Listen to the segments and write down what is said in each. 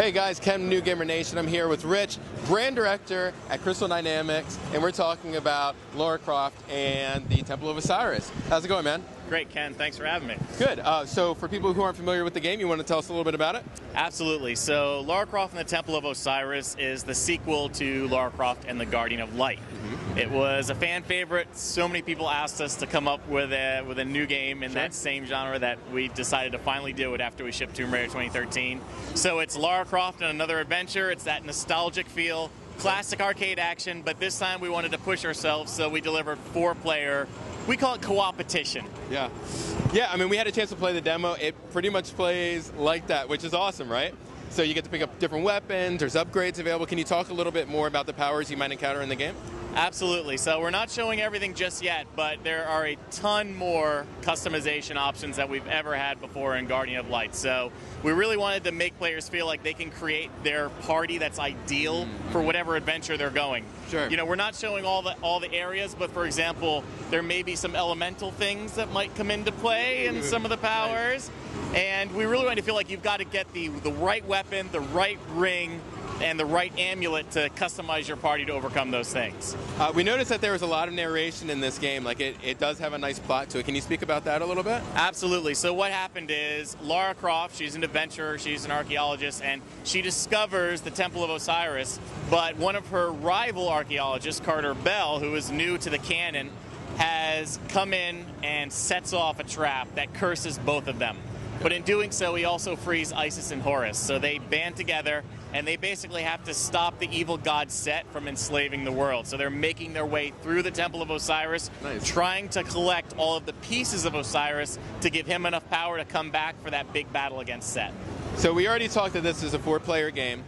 Hey guys, Ken, New Gamer Nation. I'm here with Rich, brand director at Crystal Dynamics, and we're talking about Lara Croft and the Temple of Osiris. How's it going, man? Great, Ken. Thanks for having me. Good. So for people who aren't familiar with the game, you want to tell us a little bit about it? Absolutely. So Lara Croft and the Temple of Osiris is the sequel to Lara Croft and the Guardian of Light. It was a fan favorite. So many people asked us to come up with a new game in that same genre that we decided to finally do it after we shipped Tomb Raider 2013. So it's Lara Croft and another adventure. It's that nostalgic feel, classic arcade action, but this time we wanted to push ourselves, so we delivered 4-player. We call it co-opetition. Yeah. I mean, we had a chance to play the demo. It pretty much plays like that, which is awesome, right? So you get to pick up different weapons, there's upgrades available. Can you talk a little bit more about the powers you might encounter in the game? Absolutely. So we're not showing everything just yet, but there are a ton more customization options that we've ever had before in Guardian of Light. So we really wanted to make players feel like they can create their party that's ideal for whatever adventure they're going. Sure. You know, we're not showing all the areas, but for example, there may be some elemental things that might come into play in some of the powers. And we really want to feel like you've got to get the right weapon, the right ring, and the right amulet to customize your party to overcome those things. We noticed that there was a lot of narration in this game. Like it does have a nice plot to it. Can you speak about that a little bit? Absolutely. So what happened is Lara Croft, she's an adventurer, she's an archaeologist, and she discovers the Temple of Osiris, but one of her rival archaeologists, Carter Bell, who is new to the canon, has come in and sets off a trap that curses both of them. But in doing so, he also frees Isis and Horus. So they band together, and they basically have to stop the evil god Set from enslaving the world. So they're making their way through the Temple of Osiris, trying to collect all of the pieces of Osiris to give him enough power to come back for that big battle against Set. So we already talked that this is a 4-player game.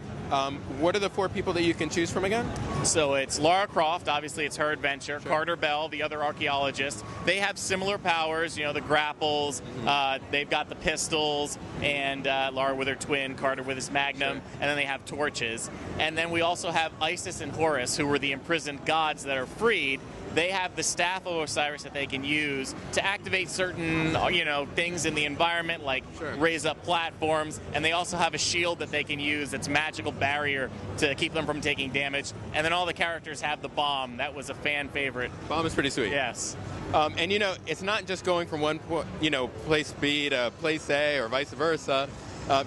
What are the 4 people that you can choose from again? So it's Lara Croft, obviously it's her adventure. Sure. Carter Bell, the other archaeologist. They have similar powers, you know, the grapples, they've got the pistols, and Lara with her twin, Carter with his magnum, and then they have torches. And then we also have Isis and Horus, who were the imprisoned gods that are freed. They have the Staff of Osiris that they can use to activate certain, things in the environment, like raise up platforms, and they also have a shield that they can use that's magical barrier to keep them from taking damage. And then all the characters have the bomb. That was a fan favorite. Bomb is pretty sweet. Yes. And it's not just going from one, place B to place A or vice versa.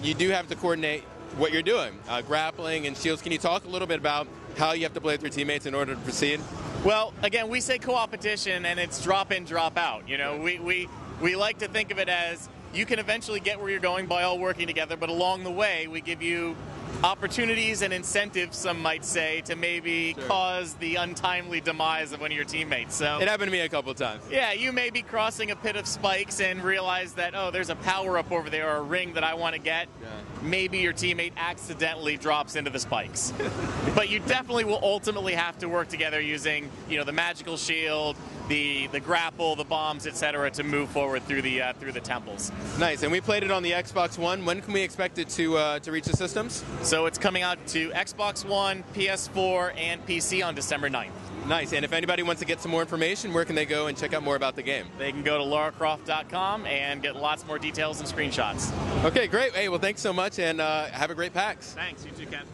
You do have to coordinate what you're doing, grappling and shields. Can you talk a little bit about how you have to play with your teammates in order to proceed? Well, again, we say co-opetition, and it's drop in, drop out. You know, we like to think of it as you can eventually get where you're going by all working together, but along the way, we give you opportunities and incentives, some might say, to maybe cause the untimely demise of one of your teammates. So it happened to me a couple of times. Yeah, you may be crossing a pit of spikes and realize that, oh, there's a power-up over there or a ring that I want to get. Yeah. Maybe your teammate accidentally drops into the spikes. But you definitely will ultimately have to work together using, the magical shield, the grapple, the bombs, etc., to move forward through the temples. Nice. And we played it on the Xbox One. When can we expect it to reach the systems? So it's coming out to Xbox One, PS4, and PC on December 9th. Nice. And if anybody wants to get some more information, where can they go and check out more about the game? They can go to laracroft.com and get lots more details and screenshots. Okay, great. Hey, well, thanks so much, and have a great PAX. Thanks. You too, Ken.